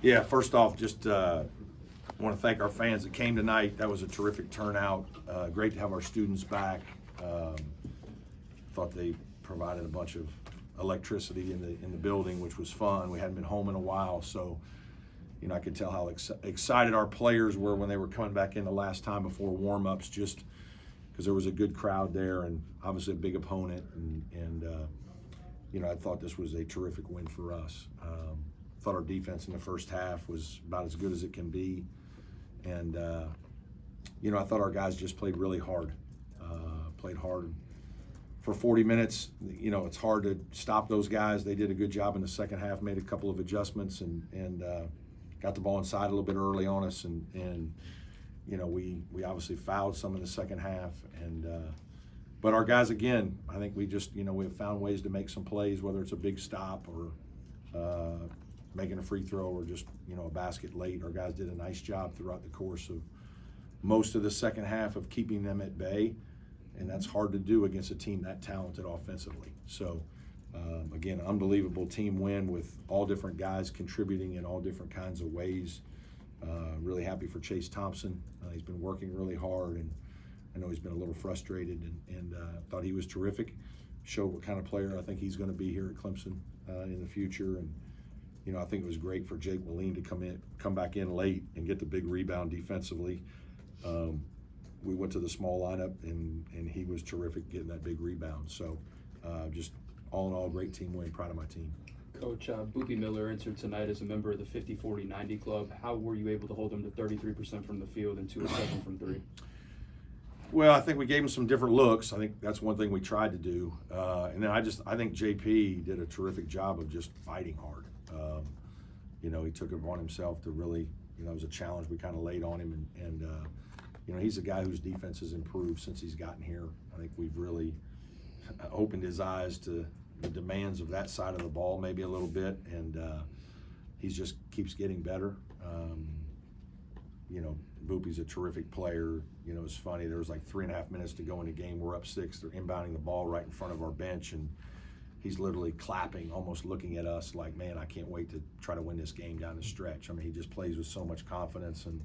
Yeah, first off, just want to thank our fans that came tonight. That was a terrific turnout. Great to have our students back. Thought they provided a bunch of electricity in the building, which was fun. We hadn't been home in a while, so I could tell how excited our players were when they were coming back in the last time before warm-ups, just because there was a good crowd there and obviously a big opponent. And I thought this was a terrific win for us. Thought our defense in the first half was about as good as it can be. And, I thought our guys just played really hard. Played hard for 40 minutes. It's hard to stop those guys. They did a good job in the second half, made a couple of adjustments and got the ball inside a little bit early on us. And we obviously fouled some in the second half. But our guys, again, I think we just, we have found ways to make some plays, whether it's a big stop or making a free throw or just, a basket late. Our guys did a nice job throughout the course of most of the second half of keeping them at bay, and that's hard to do against a team that talented offensively. So, again, unbelievable team win with all different guys contributing in all different kinds of ways. Really happy for Chase Thompson. He's been working really hard, and I know he's been a little frustrated, and thought he was terrific. Showed what kind of player I think he's going to be here at Clemson in the future. And I think it was great for Jake Willeen to come back in late and get the big rebound defensively. We went to the small lineup, and he was terrific getting that big rebound. So just all in all, great team win. Proud of my team. Coach, Boopie Miller entered tonight as a member of the 50-40-90 club. How were you able to hold him to 33% from the field and 2 of 7 from 3? Well, I think we gave him some different looks. I think that's one thing we tried to do. And then I think JP did a terrific job of just fighting hard. He took it upon himself to really, it was a challenge we kind of laid on him. And he's a guy whose defense has improved since he's gotten here. I think we've really opened his eyes to the demands of that side of the ball maybe a little bit. And he just keeps getting better. Boopie's a terrific player. It's funny, there was like 3.5 minutes to go in the game. We're up 6. They're inbounding the ball right in front of our bench, and he's literally clapping, almost looking at us like, man, I can't wait to try to win this game down the stretch. I mean, he just plays with so much confidence, and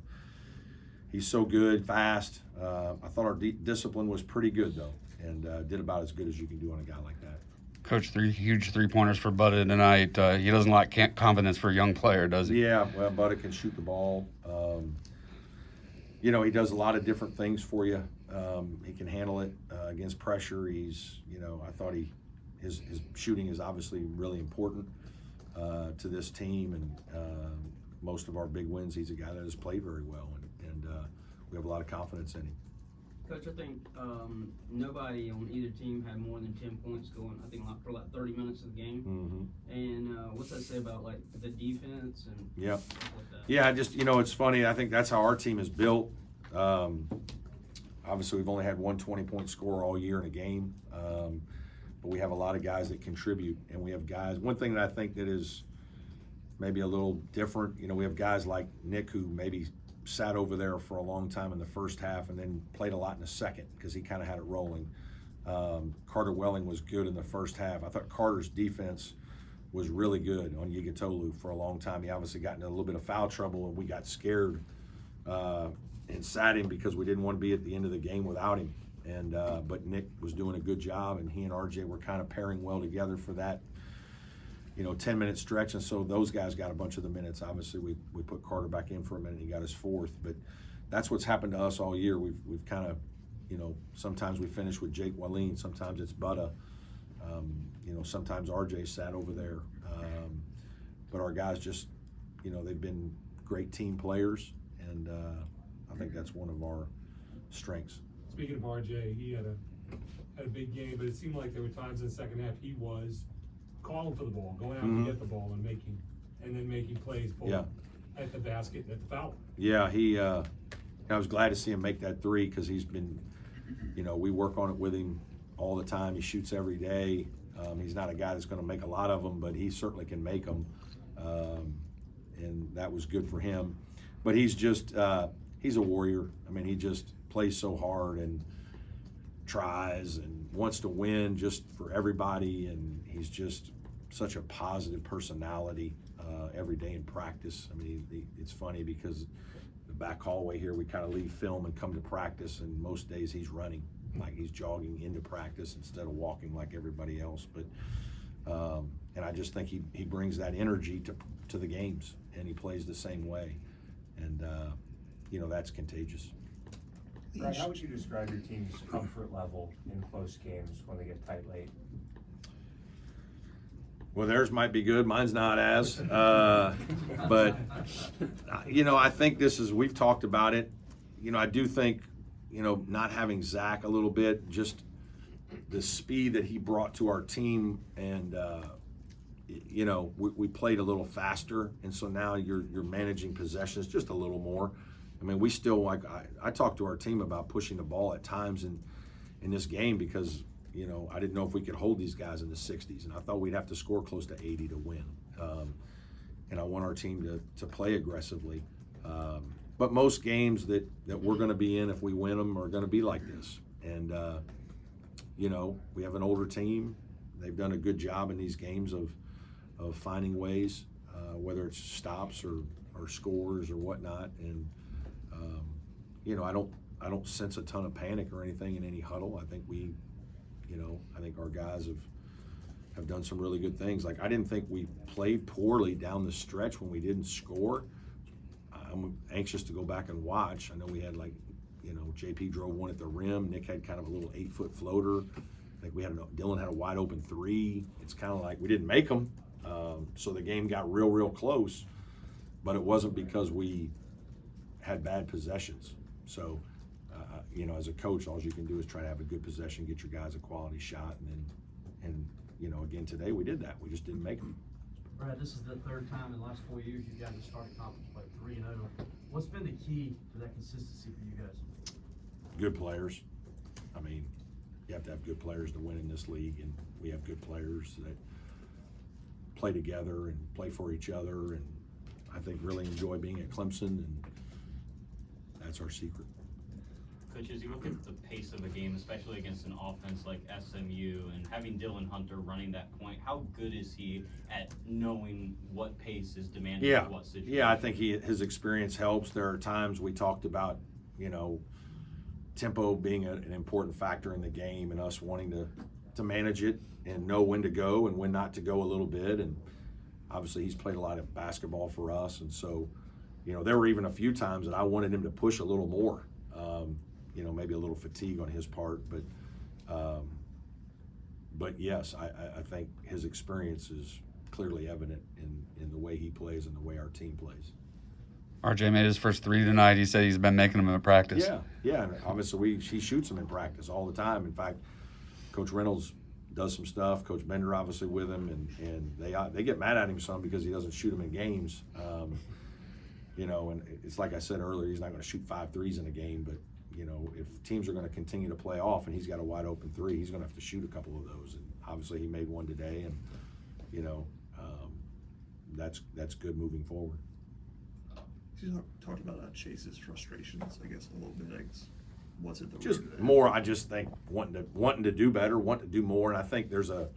he's so good, fast. I thought our discipline was pretty good, though, and did about as good as you can do on a guy like that. Coach, 3 huge three-pointers for Butta tonight. He doesn't lack confidence for a young player, does he? Yeah, well, Butta can shoot the ball. He does a lot of different things for you. He can handle it against pressure. He's, I thought his shooting is obviously really important to this team, and most of our big wins, he's a guy that has played very well, and we have a lot of confidence in him. Coach, I think nobody on either team had more than 10 points going, I think, for 30 minutes of the game. Mm-hmm. And what's that say about, the defense and Yep. stuff like that? Yeah, it's funny. I think that's how our team is built. Obviously, we've only had one 20-point scorer all year in a game, but we have a lot of guys that contribute, and we have guys. One thing that I think that is maybe a little different, we have guys like Nick who maybe sat over there for a long time in the first half and then played a lot in the second because he kind of had it rolling. Carter Welling was good in the first half. I thought Carter's defense was really good on Yigatolu for a long time. He obviously got into a little bit of foul trouble, and we got scared and sat him because we didn't want to be at the end of the game without him. And but Nick was doing a good job, and he and RJ were kind of pairing well together for that 10-minute stretch, and so those guys got a bunch of the minutes. Obviously, we put Carter back in for a minute, and he got his 4th, but that's what's happened to us all year. We've kind of, sometimes we finish with Jake Willeen, sometimes it's Butta, sometimes RJ sat over there, but our guys just, they've been great team players, and I think that's one of our strengths. Speaking of RJ, he had a big game, but it seemed like there were times in the second half he was calling for the ball, going out to get the ball and making plays both at the basket and at the foul. Yeah, I was glad to see him make that 3 because he's been, we work on it with him all the time. He shoots every day. He's not a guy that's going to make a lot of them, but he certainly can make them, and that was good for him. But he's just, he's a warrior. I mean, he just plays so hard and tries and wants to win just for everybody, and he's just such a positive personality. every day in practice. I mean, it's funny because the back hallway here, we kind of leave film and come to practice, and most days he's running, like he's jogging into practice instead of walking like everybody else. But and I just think he brings that energy to the games, and he plays the same way, and that's contagious. Brad, how would you describe your team's comfort level in close games when they get tight late? Well, theirs might be good. Mine's not as. But, I think we've talked about it. I do think, not having Zach a little bit, just the speed that he brought to our team, and, we played a little faster. And so now you're managing possessions just a little more. I mean, we still, I talked to our team about pushing the ball at times in this game because, I didn't know if we could hold these guys in the 60s, and I thought we'd have to score close to 80 to win. And I want our team to play aggressively. But most games that we're going to be in, if we win them, are going to be like this. And, we have an older team. They've done a good job in these games of finding ways, whether it's stops or scores or whatnot. And, I don't sense a ton of panic or anything in any huddle. I think I think our guys have done some really good things. Like, I didn't think we played poorly down the stretch when we didn't score. I'm anxious to go back and watch. I know we had JP drove one at the rim. Nick had kind of a little 8-foot floater. I think Dylan had a wide open 3. It's kind of like we didn't make them. So the game got real, real close, but it wasn't because we had bad possessions. So, as a coach, all you can do is try to have a good possession, get your guys a quality shot, and again today we did that. We just didn't make them. Brad, this is the third time in the last 4 years you've gotten to start a conference play 3-0. What's been the key to that consistency for you guys? Good players. I mean, you have to have good players to win in this league, and we have good players that play together and play for each other, and I think really enjoy being at Clemson, and that's our secret. Coach, as you look at the pace of a game, especially against an offense like SMU, and having Dylan Hunter running that point, how good is he at knowing what pace is demanded in what situation? Yeah, I think his experience helps. There are times we talked about, tempo being an important factor in the game, and us wanting to manage it and know when to go and when not to go a little bit. And obviously he's played a lot of basketball for us, and so there were even a few times that I wanted him to push a little more. Maybe a little fatigue on his part, but yes, I think his experience is clearly evident in the way he plays and the way our team plays. RJ made his first 3 tonight. He said he's been making them in practice. Yeah, and obviously he shoots them in practice all the time. In fact, Coach Reynolds does some stuff. Coach Bender obviously with him, and they get mad at him some because he doesn't shoot them in games. And it's like I said earlier, he's not going to shoot 5 threes in a game, but if teams are going to continue to play off and he's got a wide open 3, he's going to have to shoot a couple of those. And obviously he made one today, and that's good moving forward. You talked about Chase's frustrations, I guess, a little bit. What's it that Just more, I just think wanting to do better, wanting to do more, and I think the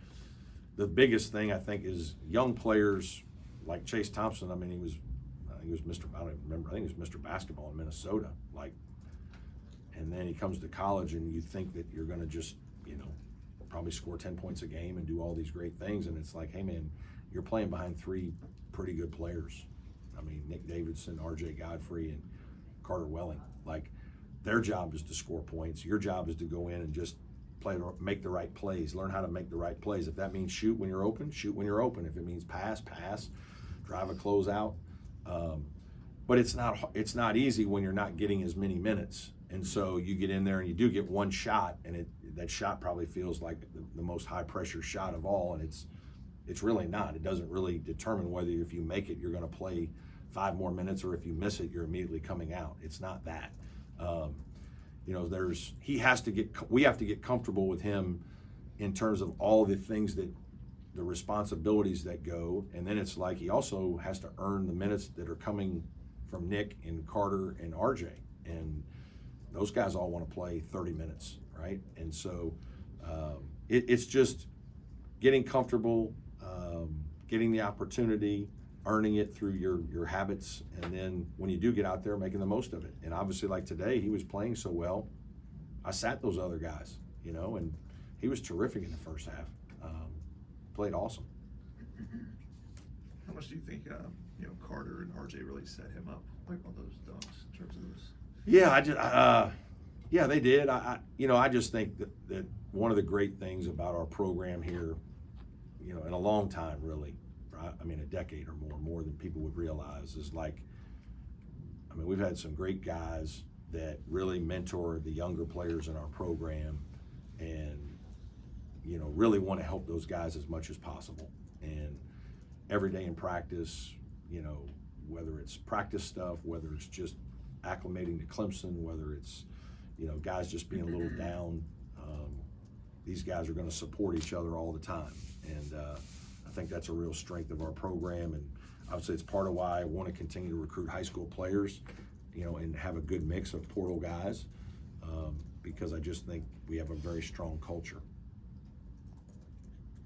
biggest thing I think is young players like Chase Thompson. I mean, he was Mr. I don't even remember. I think he was Mr. Basketball in Minnesota. And then he comes to college, and you think that you're going to just probably score 10 points a game and do all these great things, and it's like, hey man, you're playing behind 3 pretty good players. I mean, Nick Davidson, R.J. Godfrey, and Carter Welling. Their job is to score points. Your job is to go in and just make the right plays, learn how to make the right plays. If that means shoot when you're open, shoot when you're open. If it means pass, drive a closeout. But it's not easy when you're not getting as many minutes. And so you get in there and you do get one shot, and that shot probably feels like the most high-pressure shot of all, and it's really not. It doesn't really determine whether if you make it, you're going to play 5 more minutes, or if you miss it, you're immediately coming out. It's not that. We have to get comfortable with him in terms of all the things the responsibilities that go, and then it's like he also has to earn the minutes that are coming from Nick and Carter and RJ, and those guys all want to play 30 minutes, right? And so it's just getting comfortable, getting the opportunity, earning it through your habits, and then when you do get out there, making the most of it. And obviously, like today, he was playing so well. I sat those other guys, and he was terrific in the first half. Played awesome. How much do you think, Carter and RJ really set him up, like on those dunks in terms of those? Yeah, they did. I just think that one of the great things about our program here, in a long time, really, right? I mean, a decade or more than people would realize, is we've had some great guys that really mentor the younger players in our program, and really want to help those guys as much as possible. And every day in practice, whether it's practice stuff, whether it's just acclimating to Clemson, whether it's guys just being a little down, these guys are going to support each other all the time. And I think that's a real strength of our program, and obviously it's part of why I want to continue to recruit high school players, and have a good mix of portal guys, because I just think we have a very strong culture.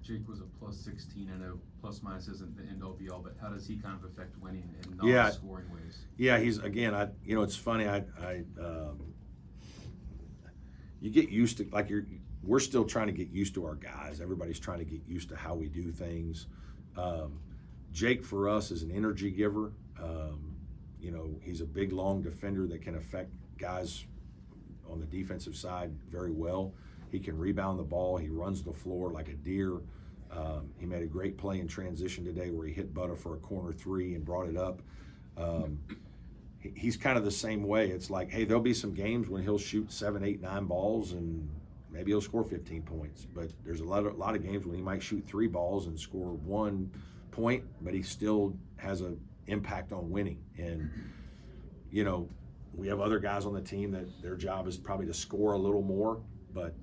Jake was a plus 16. I know plus minus isn't the end all be all, but how does he kind of affect winning in Yeah. non-scoring ways? Yeah, he's, again, it's funny, you get used to, we're still trying to get used to our guys. Everybody's trying to get used to how we do things. Jake, for us, is an energy giver. He's a big, long defender that can affect guys on the defensive side very well. He can rebound the ball. He runs the floor like a deer. He made a great play in transition today where he hit Butter for a corner three and brought it up. He's kind of the same way. It's like, hey, there'll be some games when he'll shoot 7, 8, 9 balls and maybe he'll score 15 points. But there's a lot of games when he might shoot 3 balls and score 1 point, but he still has an impact on winning. And, we have other guys on the team that their job is probably to score a little more, but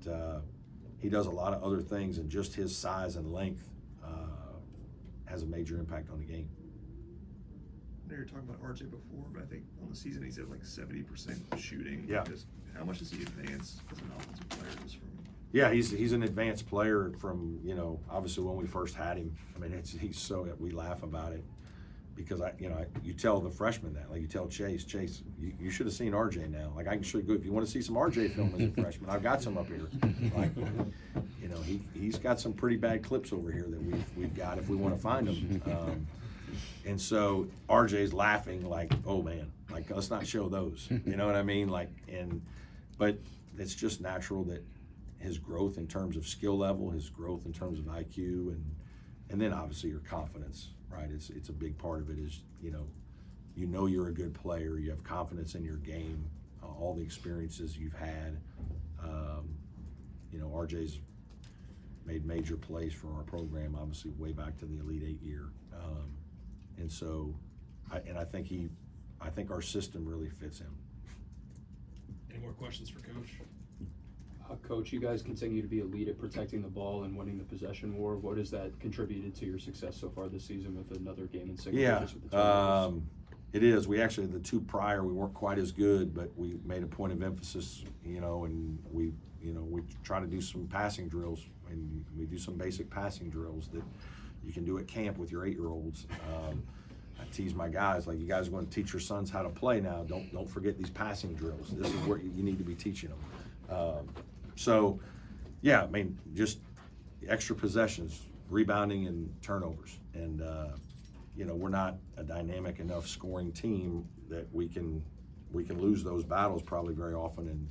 he does a lot of other things, and just his size and length has a major impact on the game. I know you're talking about RJ before, but I think on the season he's at like 70% shooting. Yeah. Just how much does he advance as an offensive player just from? Yeah, he's an advanced player from, obviously when we first had him. I mean, we laugh about it because you tell the freshmen that, like you tell Chase, you should have seen RJ now. Like, I can show you, if you want to see some RJ film as a freshman, I've got some up here. Like, he's got some pretty bad clips over here that we've got if we want to find them. And so RJ's laughing like, oh man, like, let's not show those. You know what I mean? But it's just natural that his growth in terms of skill level, his growth in terms of IQ, and then obviously your confidence, right? It's a big part of it is, you're a good player, you have confidence in your game, all the experiences you've had. RJ's made major plays for our program, obviously way back to the Elite 8 year. And so, I think our system really fits him. Any more questions for Coach? Coach, you guys continue to be elite at protecting the ball and winning the possession war. What has that contributed to your success so far this season with another game in single digits with the turnovers? It is. We actually, the 2 prior, we weren't quite as good, but we made a point of emphasis, and we try to do some passing drills, and we do some basic passing drills that you can do at camp with your 8-year-olds. I tease my guys, like, you guys are going to teach your sons how to play now. Don't forget these passing drills. This is what you need to be teaching them. So, yeah, just extra possessions, rebounding and turnovers. And, we're not a dynamic enough scoring team that we can lose those battles probably very often, and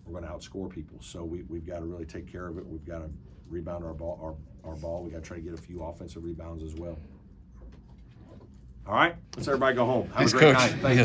we're going to outscore people. So we've got to really take care of it. We've got to rebound our ball. We got to try to get a few offensive rebounds as well. All right, let's everybody go home. Have Thanks, a great Coach. night. Thank you.